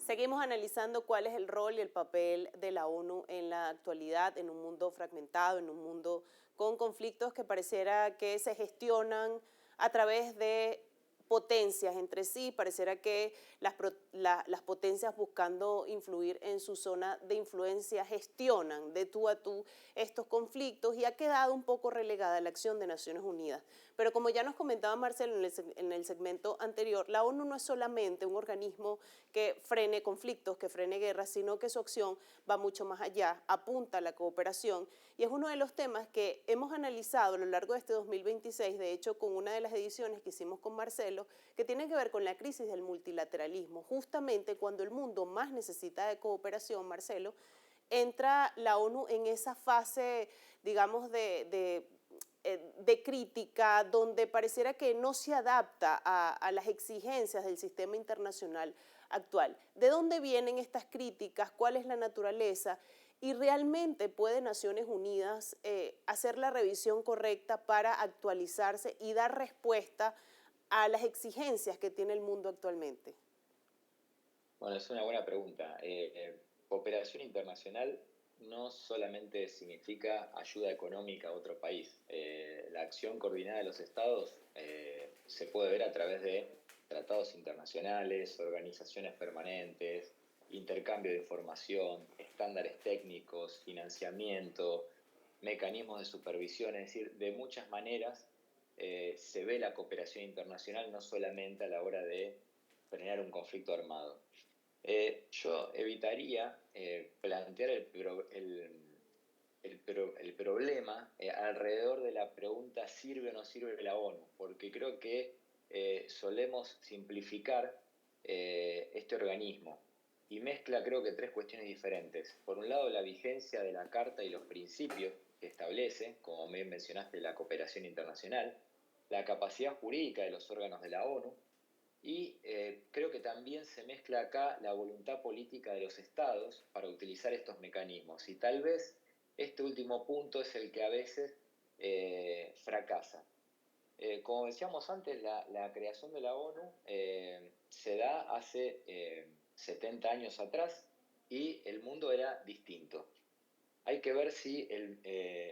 Seguimos analizando cuál es el rol y el papel de la ONU en la actualidad, en un mundo fragmentado, en un mundo con conflictos que pareciera que se gestionan a través de potencias entre sí, pareciera que las potencias buscando influir en su zona de influencia gestionan de tú a tú estos conflictos y ha quedado un poco relegada la acción de Naciones Unidas. Pero como ya nos comentaba Marcelo en el segmento anterior, la ONU no es solamente un organismo que frene conflictos, que frene guerras, sino que su acción va mucho más allá, apunta a la cooperación y es uno de los temas que hemos analizado a lo largo de este 2026, de hecho con una de las ediciones que hicimos con Marcelo, que tiene que ver con la crisis del multilateralismo. Justamente cuando el mundo más necesita de cooperación, Marcelo, entra la ONU en esa fase, digamos, de crítica, donde pareciera que no se adapta a las exigencias del sistema internacional actual. ¿De dónde vienen estas críticas? ¿Cuál es la naturaleza? ¿Y realmente puede Naciones Unidas hacer la revisión correcta para actualizarse y dar respuesta a las exigencias que tiene el mundo actualmente? Bueno, es una buena pregunta. Cooperación internacional no solamente significa ayuda económica a otro país. La acción coordinada de los estados se puede ver a través de tratados internacionales, organizaciones permanentes, intercambio de información, estándares técnicos, financiamiento, mecanismos de supervisión, es decir, de muchas maneras se ve la cooperación internacional no solamente a la hora de frenar un conflicto armado. Yo evitaría plantear el problema alrededor de la pregunta ¿sirve o no sirve la ONU? Porque creo que solemos simplificar este organismo y mezcla creo que tres cuestiones diferentes. Por un lado, la vigencia de la Carta y los principios que establece, como bien mencionaste, la cooperación internacional, la capacidad jurídica de los órganos de la ONU, y creo que también se mezcla acá la voluntad política de los estados para utilizar estos mecanismos. Y tal vez este último punto es el que a veces fracasa. Como decíamos antes, la creación de la ONU se da hace 70 años atrás y el mundo era distinto. Hay que ver si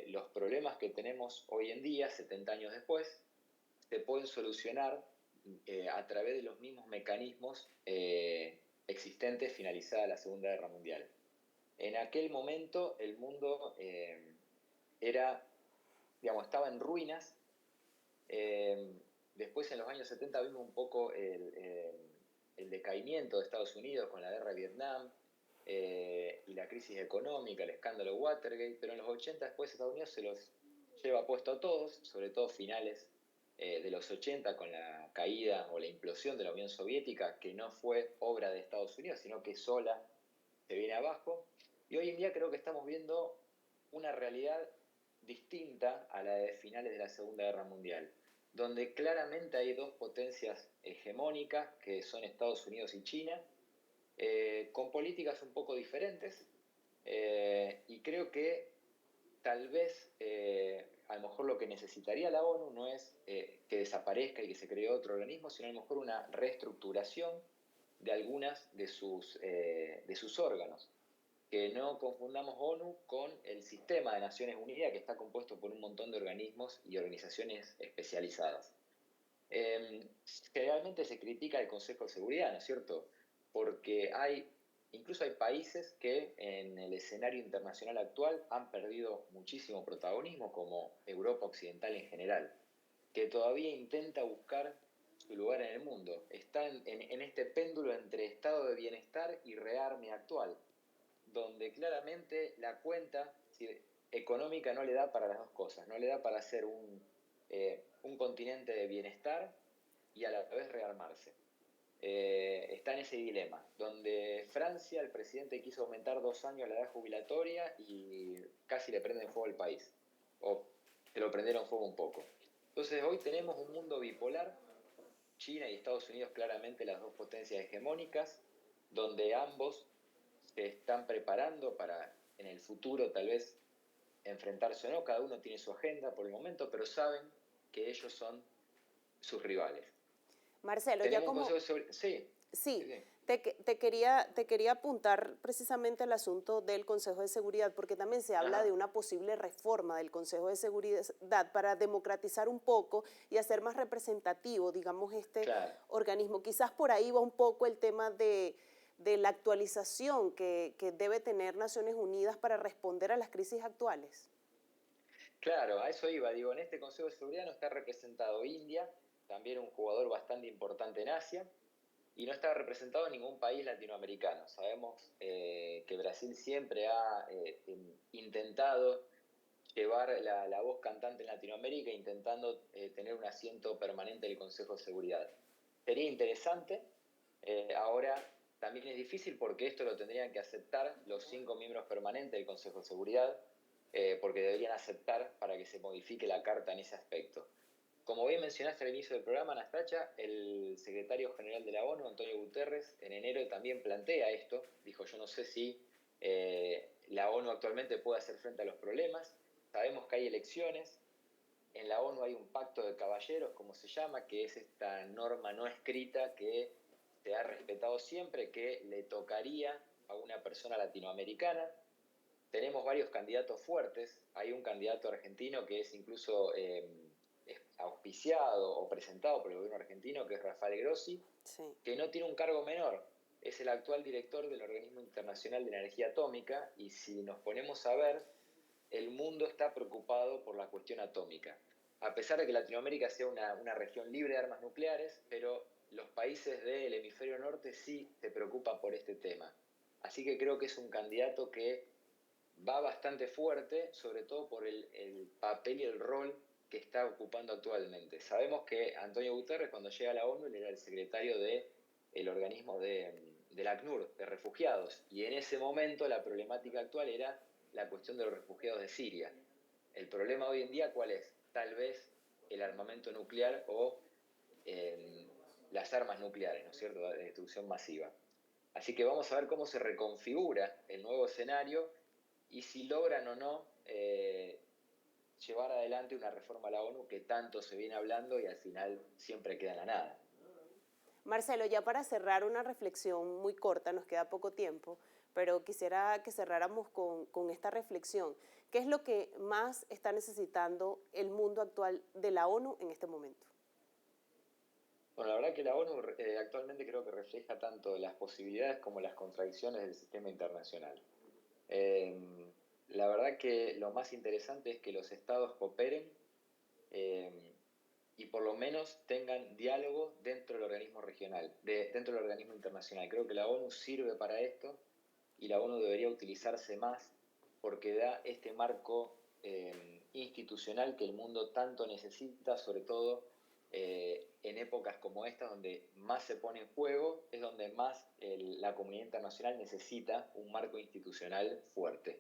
los problemas que tenemos hoy en día, 70 años después, se pueden solucionar a través de los mismos mecanismos existentes finalizada la Segunda Guerra Mundial. En aquel momento el mundo era, digamos, estaba en ruinas. Después en los años 70 vimos un poco el decaimiento de Estados Unidos con la guerra de Vietnam y la crisis económica, el escándalo Watergate, pero en los 80 después Estados Unidos se los lleva puesto a todos, sobre todo finales de los 80 con la caída o la implosión de la Unión Soviética, que no fue obra de Estados Unidos, sino que sola se viene abajo. Y hoy en día creo que estamos viendo una realidad distinta a la de finales de la Segunda Guerra Mundial, donde claramente hay dos potencias hegemónicas, que son Estados Unidos y China, con políticas un poco diferentes, y creo que tal vez a lo mejor lo que necesitaría la ONU no es que desaparezca y que se cree otro organismo, sino a lo mejor una reestructuración de algunas de sus órganos. Que no confundamos ONU con el sistema de Naciones Unidas, que está compuesto por un montón de organismos y organizaciones especializadas. Eh, Generalmente se critica el Consejo de Seguridad, ¿no es cierto? Porque incluso hay países que en el escenario internacional actual han perdido muchísimo protagonismo, como Europa Occidental en general, que todavía intenta buscar su lugar en el mundo. Está en este péndulo entre estado de bienestar y rearme actual, donde claramente la cuenta económica no le da para las dos cosas, no le da para ser un continente de bienestar y a la vez rearmarse. Está en ese dilema, donde Francia, el presidente quiso aumentar 2 años la edad jubilatoria y casi le prenden fuego al país, o se lo prendieron fuego un poco. Entonces hoy tenemos un mundo bipolar, China y Estados Unidos claramente las dos potencias hegemónicas, donde ambos se están preparando para en el futuro tal vez enfrentarse o no, cada uno tiene su agenda por el momento, pero saben que ellos son sus rivales. Marcelo, ya Tenemos un como, consejo sobre... Sí, sí, sí, sí. Te quería apuntar precisamente al asunto del Consejo de Seguridad, porque también se habla de Ajá, una posible reforma del Consejo de Seguridad para democratizar un poco y hacer más representativo, digamos, este claro. organismo. Quizás por ahí va un poco el tema de la actualización que debe tener Naciones Unidas para responder a las crisis actuales. Claro, a eso iba. Digo, en este Consejo de Seguridad no está representado India, también un jugador bastante importante en Asia, y no está representado ningún país latinoamericano. Sabemos que Brasil siempre ha intentado llevar la voz cantante en Latinoamérica, intentando tener un asiento permanente en el Consejo de Seguridad. Sería interesante. Ahora también es difícil porque esto lo tendrían que aceptar los 5 miembros permanentes del Consejo de Seguridad, porque deberían aceptar para que se modifique la carta en ese aspecto. Como bien mencionaste al inicio del programa, Anastasia, el secretario general de la ONU, Antonio Guterres, en enero también plantea esto. Dijo, yo no sé si la ONU actualmente puede hacer frente a los problemas. Sabemos que hay elecciones. En la ONU hay un pacto de caballeros, como se llama, que es esta norma no escrita que se ha respetado siempre, que le tocaría a una persona latinoamericana. Tenemos varios candidatos fuertes. Hay un candidato argentino que es incluso es auspiciado o presentado por el gobierno argentino, que es Rafael Grossi, Sí. que no tiene un cargo menor. Es el actual director del Organismo Internacional de Energía Atómica, y si nos ponemos a ver, el mundo está preocupado por la cuestión atómica. A pesar de que Latinoamérica sea una región libre de armas nucleares, pero los países del hemisferio norte sí se preocupan por este tema. Así que creo que es un candidato que va bastante fuerte, sobre todo por el papel y el rol que está ocupando actualmente. Sabemos que Antonio Guterres, cuando llega a la ONU, él era el secretario del organismo del ACNUR, de refugiados, y en ese momento la problemática actual era la cuestión de los refugiados de Siria. El problema hoy en día, ¿cuál es? Tal vez el armamento nuclear o eh, las armas nucleares, ¿no es cierto?, de destrucción masiva. Así que vamos a ver cómo se reconfigura el nuevo escenario y si logran o no llevar adelante una reforma a la ONU que tanto se viene hablando y al final siempre queda en la nada. Marcelo, ya para cerrar una reflexión muy corta, nos queda poco tiempo, pero quisiera que cerráramos con esta reflexión. ¿Qué es lo que más está necesitando el mundo actual de la ONU en este momento? Bueno, la verdad que la ONU actualmente creo que refleja tanto las posibilidades como las contradicciones del sistema internacional. Eh, la verdad que lo más interesante es que los estados cooperen eh, y por lo menos tengan diálogo dentro del organismo regional, dentro del organismo internacional. Creo que la ONU sirve para esto y la ONU debería utilizarse más porque da este marco institucional que el mundo tanto necesita, sobre todo en épocas como esta, donde más se pone en juego, es donde más la comunidad internacional necesita un marco institucional fuerte.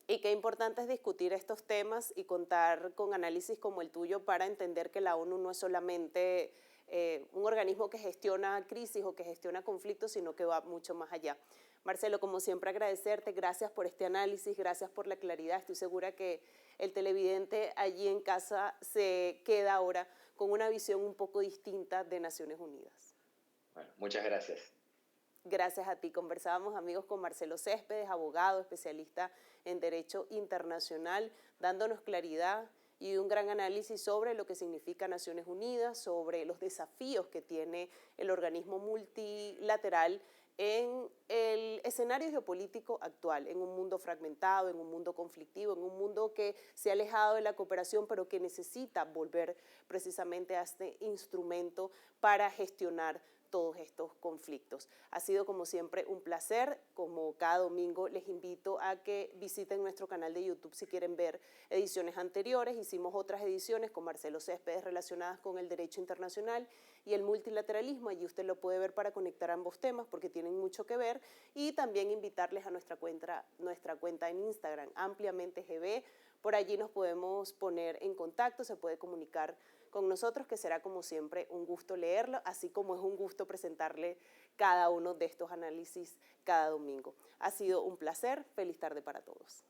Y qué importante es discutir estos temas y contar con análisis como el tuyo para entender que la ONU no es solamente un organismo que gestiona crisis o que gestiona conflictos, sino que va mucho más allá. Marcelo, como siempre agradecerte, gracias por este análisis, gracias por la claridad. Estoy segura que el televidente allí en casa se queda ahora con una visión un poco distinta de Naciones Unidas. Bueno, muchas gracias. Gracias a ti. Conversábamos, amigos, con Marcelo Céspedes, abogado, especialista en Derecho Internacional, dándonos claridad y un gran análisis sobre lo que significa Naciones Unidas, sobre los desafíos que tiene el organismo multilateral en el escenario geopolítico actual, en un mundo fragmentado, en un mundo conflictivo, en un mundo que se ha alejado de la cooperación, pero que necesita volver precisamente a este instrumento para gestionar todos estos conflictos. Ha sido como siempre un placer, como cada domingo les invito a que visiten nuestro canal de YouTube si quieren ver ediciones anteriores. Hicimos otras ediciones con Marcelo Céspedes relacionadas con el derecho internacional y el multilateralismo, allí usted lo puede ver para conectar ambos temas porque tienen mucho que ver, y también invitarles a nuestra cuenta en Instagram, Ampliamente GB. Por allí nos podemos poner en contacto, se puede comunicar con nosotros, que será como siempre un gusto leerlo, así como es un gusto presentarle cada uno de estos análisis cada domingo. Ha sido un placer, feliz tarde para todos.